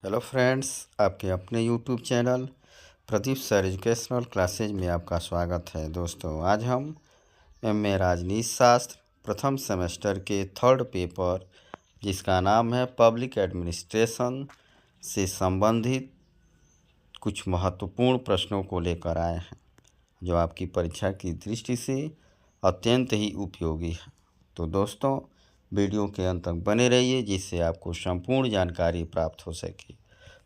Hello friends, आपके अपने YouTube channel Pradeep sir educational classes में आपका स्वागत है। दोस्तों, आज हम एमए राजनीति शास्त्र प्रथम सेमेस्टर के थर्ड पेपर, जिसका नाम है पब्लिक एडमिनिस्ट्रेशन, से संबंधित कुछ महत्वपूर्ण प्रश्नों को लेकर आए हैं, जो आपकी परीक्षा की दृष्टि से अत्यंत ही उपयोगी है। तो दोस्तों, वीडियो के अंत तक बने रहिए, जिससे आपको संपूर्ण जानकारी प्राप्त हो सके।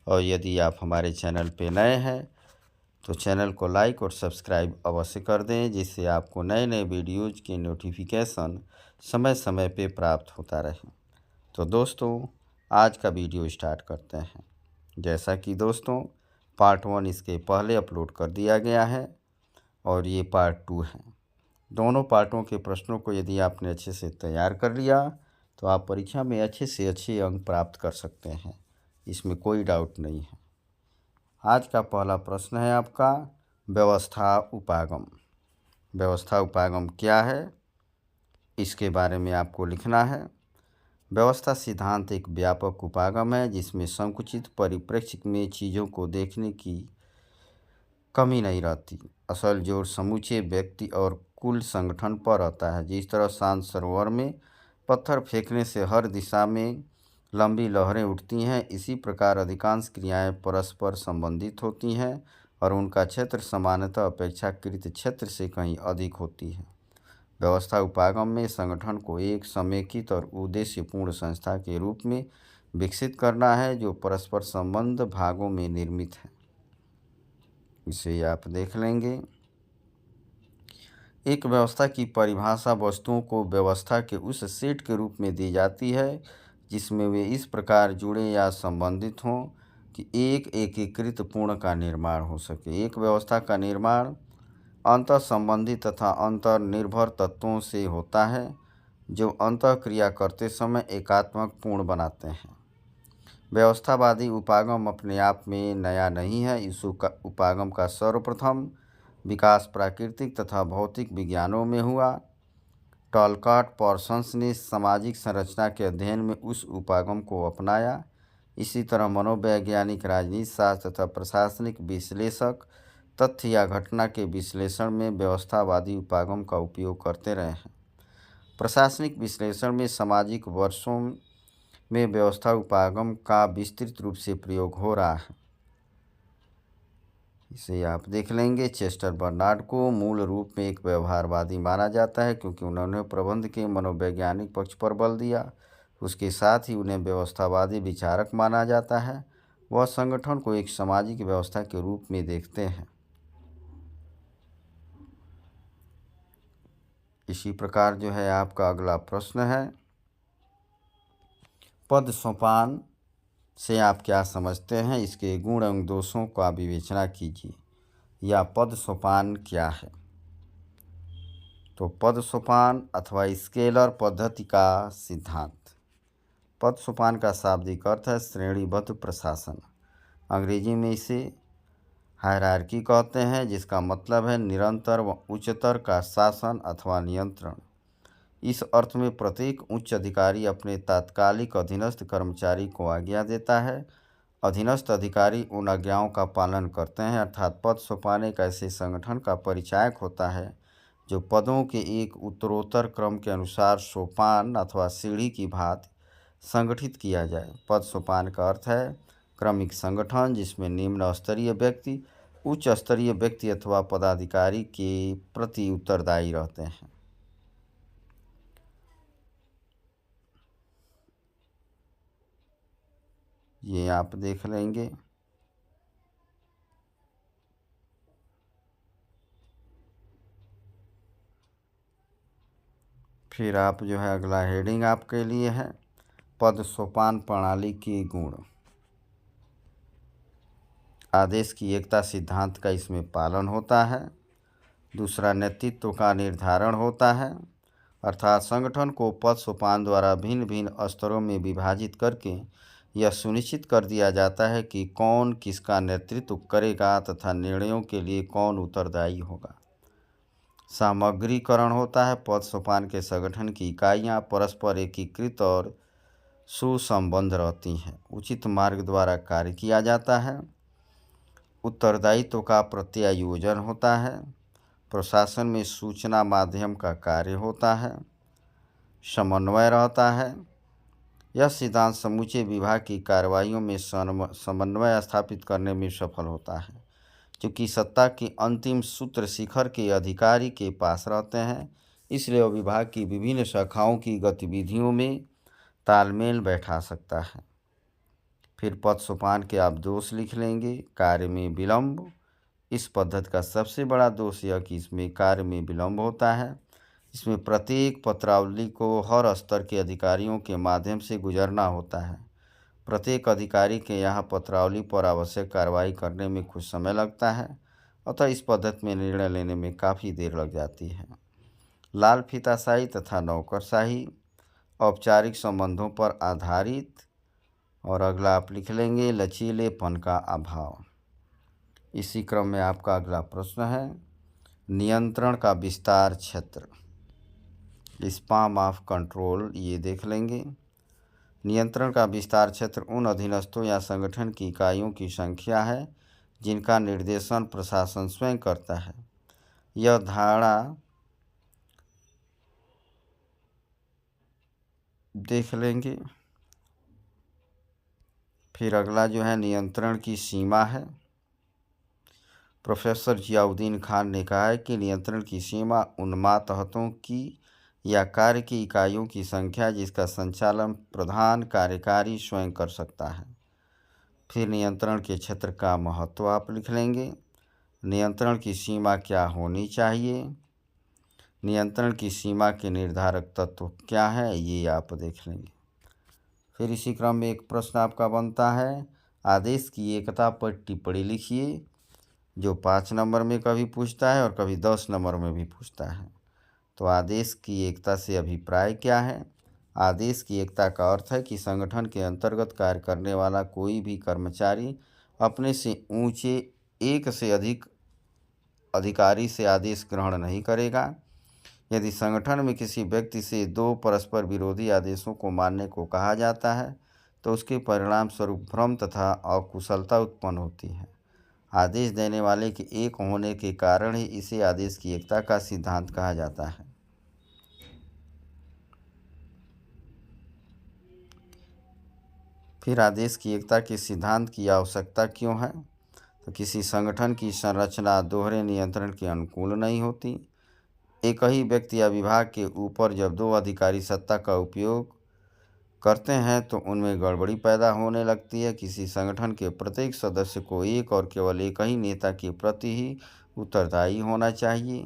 और यदि आप हमारे चैनल पे नए हैं तो चैनल को लाइक और सब्सक्राइब अवश्य कर दें, जिससे आपको नए नए वीडियोज के नोटिफिकेशन समय समय पे प्राप्त होता रहे। तो दोस्तों, आज का वीडियो स्टार्ट करते हैं। जैसा कि दोस्तों, पार्ट 1 इसके पहले अपलोड कर दिया गया है और ये पार्ट 2 है। दोनों पार्टों के प्रश्नों को यदि आपने अच्छे से तैयार कर लिया तो आप परीक्षा में अच्छे से अच्छे अंक प्राप्त कर सकते हैं, इसमें कोई डाउट नहीं है। आज का पहला प्रश्न है आपका व्यवस्था उपागम। व्यवस्था उपागम क्या है, इसके बारे में आपको लिखना है। व्यवस्था सिद्धांत एक व्यापक उपागम है जिसमें संकुचित परिप्रेक्ष्य में चीज़ों को देखने की कमी नहीं रहती। असल जोर समूचे व्यक्ति और कुल संगठन पर रहता है। जिस तरह शांत सरोवर में पत्थर फेंकने से हर दिशा में लंबी लहरें उठती हैं, इसी प्रकार अधिकांश क्रियाएं परस्पर संबंधित होती हैं और उनका क्षेत्र सामान्यतः अपेक्षाकृत क्षेत्र से कहीं अधिक होती है। व्यवस्था उपागम में संगठन को एक समेकित और उद्देश्यपूर्ण संस्था के रूप में विकसित करना है, जो परस्पर संबंध भागों में निर्मित है। इसे आप देख लेंगे। एक व्यवस्था की परिभाषा वस्तुओं को व्यवस्था के उस सेट के रूप में दी जाती है जिसमें वे इस प्रकार जुड़े या संबंधित हों कि एक एकीकृत पूर्ण का निर्माण हो सके। एक व्यवस्था का निर्माण अंतः संबंधी तथा अंतर निर्भर तत्वों से होता है, जो अंतः क्रिया करते समय एकात्मक पूर्ण बनाते हैं। व्यवस्थावादी उपागम अपने आप में नया नहीं है। इस उपागम का सर्वप्रथम विकास प्राकृतिक तथा भौतिक विज्ञानों में हुआ। टॉलकाट पार्सन्स ने सामाजिक संरचना के अध्ययन में उस उपागम को अपनाया। इसी तरह मनोवैज्ञानिक, राजनीति शास्त्र तथा प्रशासनिक विश्लेषक तथ्य या घटना के विश्लेषण में व्यवस्थावादी उपागम का उपयोग करते रहे हैं। प्रशासनिक विश्लेषण में सामाजिक वर्षों में व्यवस्था उपागम का विस्तृत रूप से प्रयोग हो रहा है। इसे आप देख लेंगे। चेस्टर बर्नार्ड को मूल रूप में एक व्यवहारवादी माना जाता है, क्योंकि उन्होंने प्रबंध के मनोवैज्ञानिक पक्ष पर बल दिया। उसके साथ ही उन्हें व्यवस्थावादी विचारक माना जाता है। वह संगठन को एक सामाजिक व्यवस्था के रूप में देखते हैं। इसी प्रकार जो है आपका अगला प्रश्न है, पद सोपान से आप क्या समझते हैं, इसके गुण एवं दोषों का विवेचना कीजिए। या पद सोपान क्या है? तो पद सोपान अथवा स्केलर पद्धति का सिद्धांत। पद सोपान का शाब्दिक अर्थ है श्रेणीबद्ध प्रशासन। अंग्रेजी में इसे हायरार्की कहते हैं, जिसका मतलब है निरंतर व उच्चतर का शासन अथवा नियंत्रण। इस अर्थ में प्रत्येक उच्च अधिकारी अपने तात्कालिक अधीनस्थ कर्मचारी को आज्ञा देता है। अधीनस्थ अधिकारी उन आज्ञाओं का पालन करते हैं। अर्थात पद सोपान एक ऐसे संगठन का परिचायक होता है जो पदों के एक उत्तरोत्तर क्रम के अनुसार सोपान अथवा सीढ़ी की भांति संगठित किया जाए। पद सोपान का अर्थ है क्रमिक संगठन, जिसमें निम्न स्तरीय व्यक्ति उच्च स्तरीय व्यक्ति अथवा पदाधिकारी के प्रति उत्तरदायी रहते हैं। ये आप देख लेंगे। फिर आप जो है अगला हेडिंग आपके लिए है पद सोपान प्रणाली के गुण। आदेश की एकता सिद्धांत का इसमें पालन होता है। दूसरा, नेतृत्व का निर्धारण होता है, अर्थात संगठन को पद सोपान द्वारा भिन्न भिन्न स्तरों में विभाजित करके यह सुनिश्चित कर दिया जाता है कि कौन किसका नेतृत्व करेगा तथा निर्णयों के लिए कौन उत्तरदायी होगा। सामग्रीकरण होता है। पद सोपान के संगठन की इकाइयाँ परस्पर एकीकृत और सुसंबद्ध रहती हैं, उचित मार्ग द्वारा कार्य किया जाता है, उत्तरदायित्व का प्रत्यायोजन होता है, प्रशासन में सूचना माध्यम का कार्य होता है, समन्वय रहता है। यह सिद्धांत समूचे विभाग की कार्रवाइयों में समन्वय स्थापित करने में सफल होता है। क्योंकि सत्ता की अंतिम सूत्र शिखर के अधिकारी के पास रहते हैं, इसलिए वह विभाग की विभिन्न शाखाओं की गतिविधियों में तालमेल बैठा सकता है। फिर पद सोपान के आप दोष लिख लेंगे। कार्य में विलंब, इस पद्धति का सबसे बड़ा दोष यह कि इसमें कार्य में विलंब होता है। इसमें प्रत्येक पत्रावली को हर स्तर के अधिकारियों के माध्यम से गुजरना होता है। प्रत्येक अधिकारी के यहाँ पत्रावली पर आवश्यक कार्रवाई करने में कुछ समय लगता है, अतः इस पद्धति में निर्णय लेने में काफ़ी देर लग जाती है। लाल फीताशाही तथा नौकरशाही, औपचारिक संबंधों पर आधारित। और अगला आप लिख लेंगे लचीलेपन का अभाव। इसी क्रम में आपका अगला प्रश्न है नियंत्रण का विस्तार क्षेत्र, स्पान ऑफ कंट्रोल, ये देख लेंगे। नियंत्रण का विस्तार क्षेत्र उन अधीनस्थों या संगठन की इकाइयों की संख्या है जिनका निर्देशन प्रशासन स्वयं करता है। यह धारणा देख लेंगे। फिर अगला जो है नियंत्रण की सीमा है। प्रोफेसर जियाउद्दीन खान ने कहा है कि नियंत्रण की सीमा उन मातहतों की या कार्य की इकाइयों की संख्या जिसका संचालन प्रधान कार्यकारी स्वयं कर सकता है। फिर नियंत्रण के क्षेत्र का महत्व आप लिख लेंगे। नियंत्रण की सीमा क्या होनी चाहिए, नियंत्रण की सीमा के निर्धारक तत्व क्या है, ये आप देख लेंगे। फिर इसी क्रम में एक प्रश्न आपका बनता है आदेश की एकता पर टिप्पणी लिखिए, जो 5 नंबर में कभी पूछता है और कभी 10 नंबर में भी पूछता है। तो आदेश की एकता से अभिप्राय क्या है? आदेश की एकता का अर्थ है कि संगठन के अंतर्गत कार्य करने वाला कोई भी कर्मचारी अपने से ऊंचे एक से अधिक अधिकारी से आदेश ग्रहण नहीं करेगा। यदि संगठन में किसी व्यक्ति से 2 परस्पर विरोधी आदेशों को मानने को कहा जाता है तो उसके परिणाम स्वरूप भ्रम तथा अकुशलता उत्पन्न होती है। आदेश देने वाले के एक होने के कारण ही इसे आदेश की एकता का सिद्धांत कहा जाता है। फिर आदेश की एकता के सिद्धांत की आवश्यकता क्यों है? तो किसी संगठन की संरचना दोहरे नियंत्रण के अनुकूल नहीं होती। एक ही व्यक्ति या विभाग के ऊपर जब 2 अधिकारी सत्ता का उपयोग करते हैं तो उनमें गड़बड़ी पैदा होने लगती है। किसी संगठन के प्रत्येक सदस्य को एक और केवल एक ही नेता के प्रति ही उत्तरदायी होना चाहिए।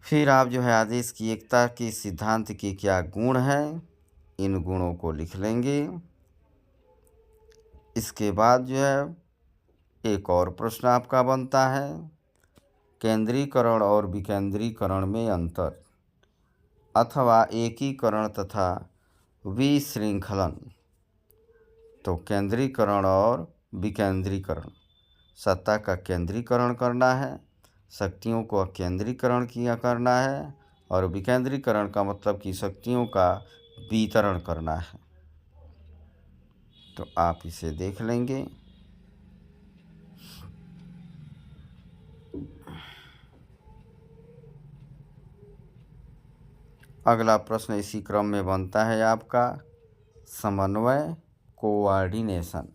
फिर आप जो है आदेश की एकता के सिद्धांत के क्या गुण हैं, इन गुणों को लिख लेंगे। इसके बाद जो है एक और प्रश्न आपका बनता है केंद्रीकरण और विकेंद्रीकरण में अंतर अथवा एकीकरण तथा विशृंखलन। तो केंद्रीकरण और विकेंद्रीकरण, सत्ता का केंद्रीकरण करना है, शक्तियों को केंद्रीकरण किया करना है, और विकेंद्रीकरण का मतलब कि शक्तियों का वितरण करना है। तो आप इसे देख लेंगे। अगला प्रश्न इसी क्रम में बनता है आपका समन्वय, कोऑर्डिनेशन।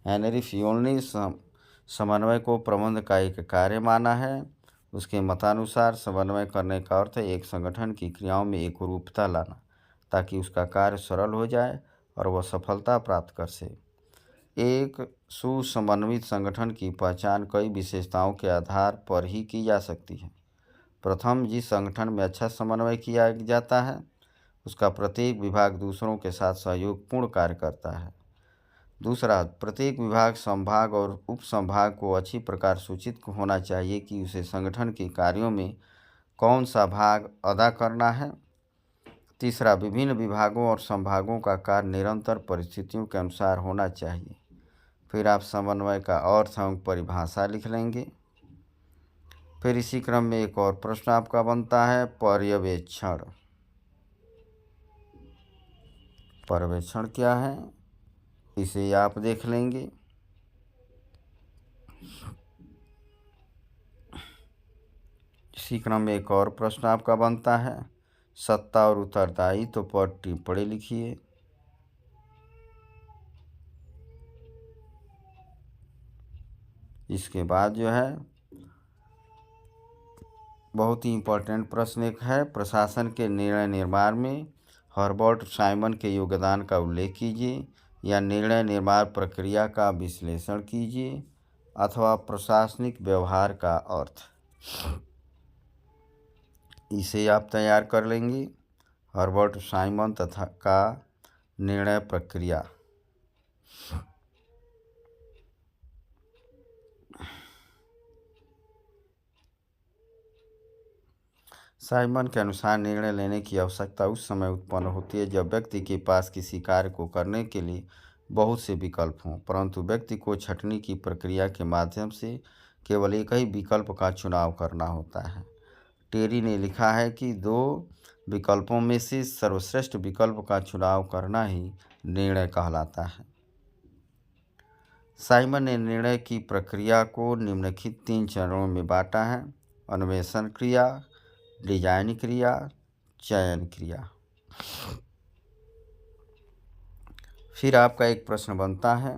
हेनरी फ्योल ने समन्वय को प्रबंधन का एक कार्य माना है। उसके मतानुसार समन्वय करने का अर्थ है एक संगठन की क्रियाओं में एक रूपता लाना ताकि उसका कार्य सरल हो जाए और वह सफलता प्राप्त कर सके। एक सुसमन्वित संगठन की पहचान कई विशेषताओं के आधार पर ही की जा सकती है। प्रथम, जिस संगठन में अच्छा समन्वय किया जाता है उसका प्रत्येक विभाग दूसरों के साथ सहयोगपूर्ण कार्य करता है। दूसरा, प्रत्येक विभाग, संभाग और उप संभाग को अच्छी प्रकार सूचित होना चाहिए कि उसे संगठन के कार्यों में कौन सा भाग अदा करना है। तीसरा, विभिन्न विभागों और संभागों का कार्य निरंतर परिस्थितियों के अनुसार होना चाहिए। फिर आप समन्वय का अर्थ एवं परिभाषा लिख लेंगे। फिर इसी क्रम में एक और प्रश्न आपका बनता है पर्यवेक्षण। पर्यवेक्षण क्या है, इसे आप देख लेंगे। इसी क्रम में एक और प्रश्न आपका बनता है, सत्ता और उत्तरदायित्व पर टिप्पणी लिखिए। इसके बाद जो है बहुत ही इम्पोर्टेंट प्रश्न एक है, प्रशासन के निर्णय निर्माण में हर्बर्ट साइमन के योगदान का उल्लेख कीजिए, या निर्णय निर्माण प्रक्रिया का विश्लेषण कीजिए, अथवा प्रशासनिक व्यवहार का अर्थ। इसे आप तैयार कर लेंगे। हर्बर्ट साइमन तथा का निर्णय प्रक्रिया। साइमन के अनुसार निर्णय लेने की आवश्यकता उस समय उत्पन्न होती है जब व्यक्ति के पास किसी कार्य को करने के लिए बहुत से विकल्प हों, परंतु व्यक्ति को छंटनी की प्रक्रिया के माध्यम से केवल एक ही विकल्प का चुनाव करना होता है। टेरी ने लिखा है कि दो विकल्पों में से सर्वश्रेष्ठ विकल्प का चुनाव करना ही निर्णय कहलाता है। साइमन ने निर्णय की प्रक्रिया को निम्नलिखित 3 चरणों में बांटा है: अन्वेषण क्रिया, डिजाइन क्रिया, चयन क्रिया। फिर आपका एक प्रश्न बनता है,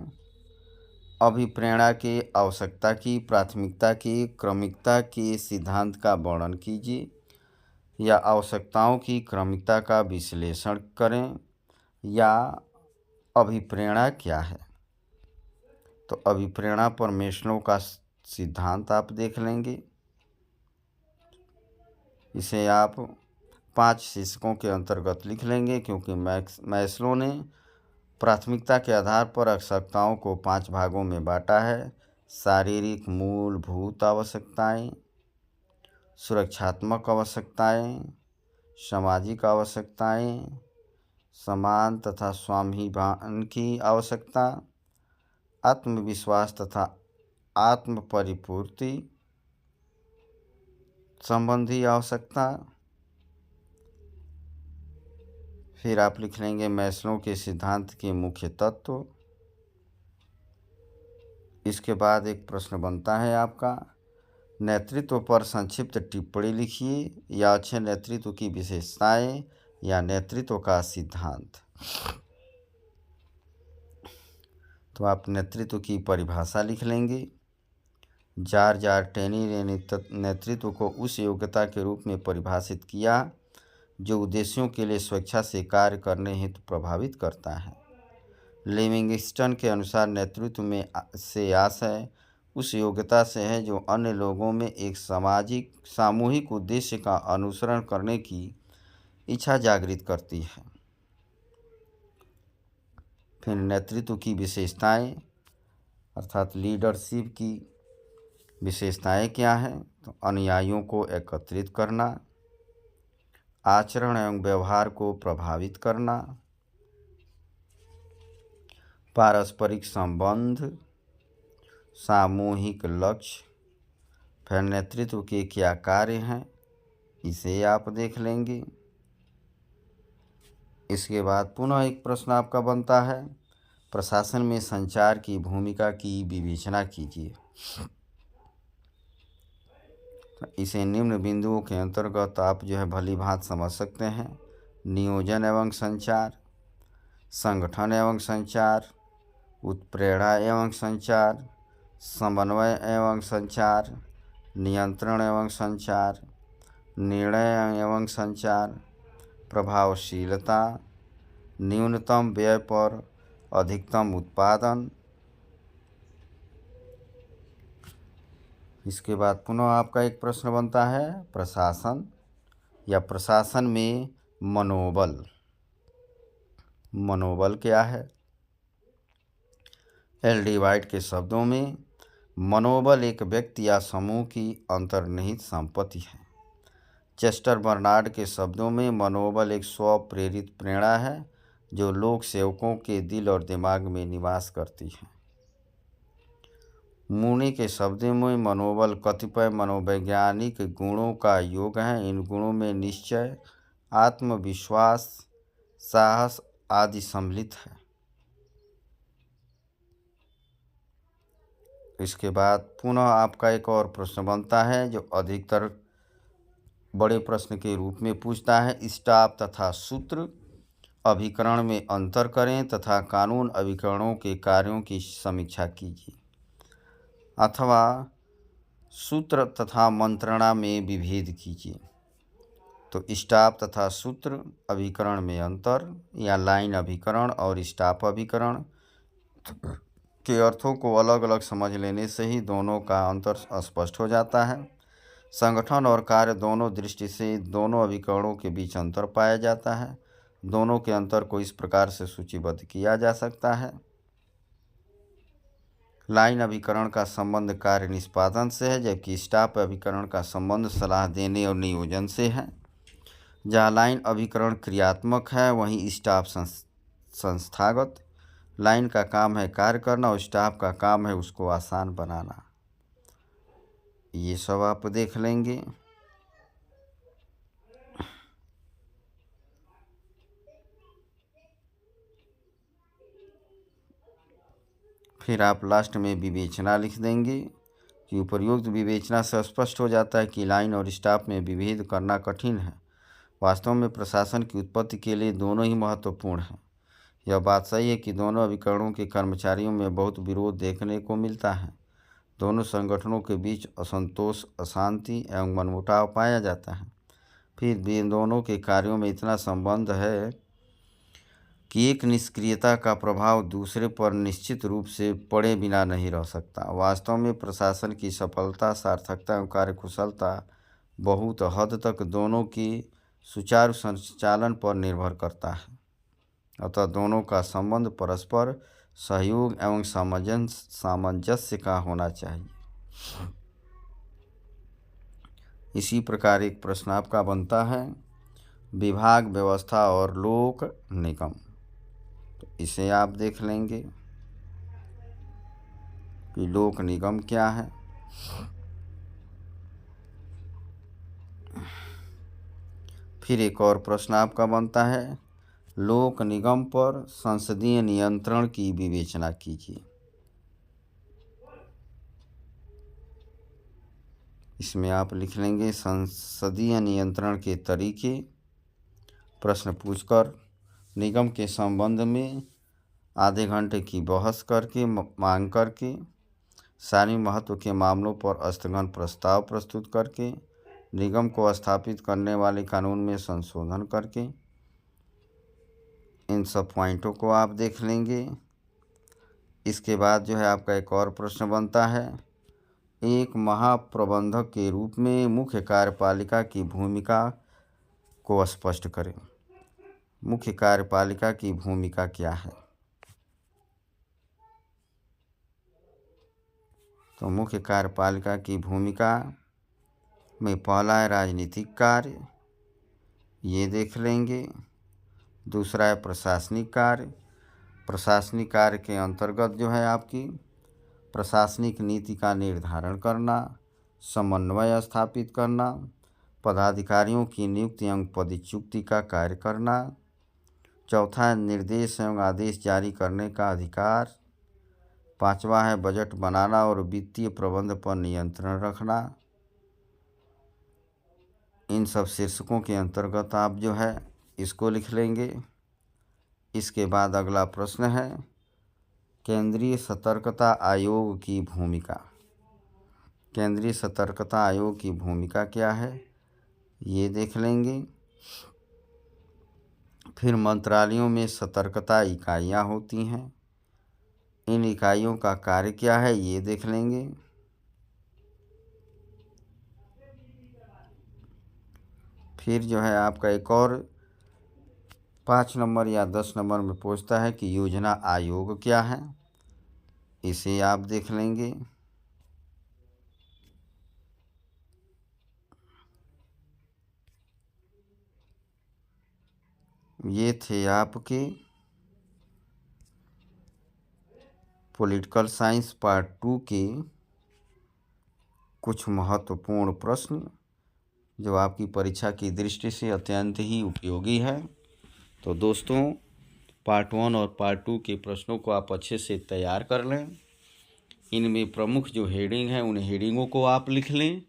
अभिप्रेरणा के आवश्यकता की प्राथमिकता की क्रमिकता के सिद्धांत का वर्णन कीजिए, या आवश्यकताओं की क्रमिकता का विश्लेषण करें, या अभिप्रेरणा क्या है। तो अभिप्रेरणा पर मेस्लो का सिद्धांत आप देख लेंगे। इसे आप 5 शीर्षकों के अंतर्गत लिख लेंगे, क्योंकि मैस्लो ने प्राथमिकता के आधार पर आवश्यकताओं को 5 भागों में बांटा है: शारीरिक मूलभूत आवश्यकताएं, सुरक्षात्मक आवश्यकताएं, सामाजिक आवश्यकताएं, समान तथा स्वाभिमान की आवश्यकता, आत्मविश्वास तथा आत्म परिपूर्ति संबंधी आवश्यकता। फिर आप लिख लेंगे मैस्लो के सिद्धांत के मुख्य तत्व। इसके बाद एक प्रश्न बनता है आपका, नेतृत्व पर संक्षिप्त टिप्पणी लिखिए, या अच्छे नेतृत्व की विशेषताएं, या नेतृत्व का सिद्धांत। तो आप नेतृत्व की परिभाषा लिख लेंगे। जॉर्ज आर टेनी ने नेतृत्व को उस योग्यता के रूप में परिभाषित किया जो उद्देश्यों के लिए स्वेच्छा से कार्य करने हेतु प्रभावित करता है। लिविंगस्टन के अनुसार नेतृत्व में से आशय उस योग्यता से है जो अन्य लोगों में एक सामूहिक उद्देश्य का अनुसरण करने की इच्छा जागृत करती है। फिर नेतृत्व की विशेषताएं अर्थात लीडरशिप की विशेषताएं क्या हैं, तो अनुयायियों को एकत्रित करना, आचरण एवं व्यवहार को प्रभावित करना, पारस्परिक संबंध, सामूहिक लक्ष्य। फिर नेतृत्व के क्या कार्य हैं, इसे आप देख लेंगे। इसके बाद पुनः एक प्रश्न आपका बनता है, प्रशासन में संचार की भूमिका की विवेचना कीजिए। इसे निम्न बिंदुओं के अंतर्गत आप जो है भली भांति समझ सकते हैं: नियोजन एवं संचार, संगठन एवं संचार, उत्प्रेरणा एवं संचार, समन्वय एवं संचार, नियंत्रण एवं संचार, निर्णय एवं संचार, प्रभावशीलता, न्यूनतम व्यय पर अधिकतम उत्पादन। इसके बाद पुनः आपका एक प्रश्न बनता है, प्रशासन या प्रशासन में मनोबल। मनोबल क्या है? एल डी वाइट के शब्दों में मनोबल एक व्यक्ति या समूह की अंतर्निहित संपत्ति है। चेस्टर बर्नार्ड के शब्दों में मनोबल एक स्व प्रेरित प्रेरणा है जो लोक सेवकों के दिल और दिमाग में निवास करती है। मूनी के शब्दों में मनोबल कतिपय मनोवैज्ञानिक गुणों का योग है। इन गुणों में निश्चय, आत्मविश्वास, साहस आदि सम्मिलित है। इसके बाद पुनः आपका एक और प्रश्न बनता है जो अधिकतर बड़े प्रश्न के रूप में पूछता है। स्टाफ तथा सूत्र अभिकरण में अंतर करें तथा कानून अभिकरणों के कार्यों की समीक्षा कीजिए, अथवा सूत्र तथा मंत्रणा में विभेद कीजिए। तो स्टाफ तथा सूत्र अभिकरण में अंतर या लाइन अभिकरण और स्टाफ अभिकरण के अर्थों को अलग अलग समझ लेने से ही दोनों का अंतर स्पष्ट हो जाता है। संगठन और कार्य दोनों दृष्टि से दोनों अभिकरणों के बीच अंतर पाया जाता है। दोनों के अंतर को इस प्रकार से सूचीबद्ध किया जा सकता है। लाइन अभिकरण का संबंध कार्य निष्पादन से है, जबकि स्टाफ अभिकरण का संबंध सलाह देने और नियोजन से है। जहाँ लाइन अभिकरण क्रियात्मक है, वहीं स्टाफ संस्थागत। लाइन का काम है कार्य करना और स्टाफ का काम है उसको आसान बनाना। ये सब आप देख लेंगे। फिर आप लास्ट में विवेचना लिख देंगे कि उपर्युक्त विवेचना से स्पष्ट हो जाता है कि लाइन और स्टाफ में विभेद करना कठिन है। वास्तव में प्रशासन की उत्पत्ति के लिए दोनों ही महत्वपूर्ण हैं। यह बात सही है कि दोनों अभिकरणों के कर्मचारियों में बहुत विरोध देखने को मिलता है। दोनों संगठनों के बीच असंतोष, अशांति एवं मनमुटाव पाया जाता है। फिर भी इन दोनों के कार्यों में इतना संबंध है कि एक निष्क्रियता का प्रभाव दूसरे पर निश्चित रूप से पड़े बिना नहीं रह सकता। वास्तव में प्रशासन की सफलता, सार्थकता एवं कार्यकुशलता बहुत हद तक दोनों की सुचारू संचालन पर निर्भर करता है। अतः दोनों का संबंध परस्पर सहयोग एवं सामंजस्य का होना चाहिए। इसी प्रकार एक प्रश्न आपका बनता है, विभाग, व्यवस्था और लोक निगम। तो इसे आप देख लेंगे कि लोक निगम क्या है। फिर एक और प्रश्न आपका बनता है, लोक निगम पर संसदीय नियंत्रण की विवेचना कीजिए। इसमें आप लिख लेंगे संसदीय नियंत्रण के तरीके। प्रश्न पूछकर निगम के संबंध में आधे घंटे की बहस करके, मांग करके, सारी महत्व के मामलों पर स्थगन प्रस्ताव प्रस्तुत करके, निगम को स्थापित करने वाले कानून में संशोधन करके, इन सब पॉइंटों को आप देख लेंगे। इसके बाद जो है आपका एक और प्रश्न बनता है, एक महाप्रबंधक के रूप में मुख्य कार्यपालिका की भूमिका को स्पष्ट करें। मुख्य कार्यपालिका की भूमिका क्या है? तो मुख्य कार्यपालिका की भूमिका में पहला है राजनीतिक कार्य, ये देख लेंगे। दूसरा है प्रशासनिक कार्य। प्रशासनिक कार्य के अंतर्गत जो है आपकी प्रशासनिक नीति का निर्धारण करना, समन्वय स्थापित करना, पदाधिकारियों की नियुक्ति एवं पदच्युति का कार्य करना। चौथा है निर्देश एवं आदेश जारी करने का अधिकार। पांचवा है बजट बनाना और वित्तीय प्रबंध पर नियंत्रण रखना। इन सब शीर्षकों के अंतर्गत आप जो है इसको लिख लेंगे। इसके बाद अगला प्रश्न है, केंद्रीय सतर्कता आयोग की भूमिका। केंद्रीय सतर्कता आयोग की भूमिका क्या है, ये देख लेंगे। फिर मंत्रालयों में सतर्कता इकाइयाँ होती हैं, इन इकाइयों का कार्य क्या है, ये देख लेंगे। फिर जो है आपका एक और 5 नंबर या 10 नंबर में पूछता है कि योजना आयोग क्या है, इसे आप देख लेंगे। ये थे आपके पॉलिटिकल साइंस पार्ट 2 के कुछ महत्वपूर्ण प्रश्न जो आपकी परीक्षा की दृष्टि से अत्यंत ही उपयोगी है। तो दोस्तों, पार्ट 1 और पार्ट 2 के प्रश्नों को आप अच्छे से तैयार कर लें। इनमें प्रमुख जो हेडिंग है उन हेडिंगों को आप लिख लें,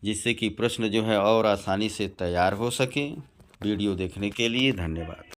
जिससे कि प्रश्न जो है और आसानी से तैयार हो सके। वीडियो देखने के लिए धन्यवाद।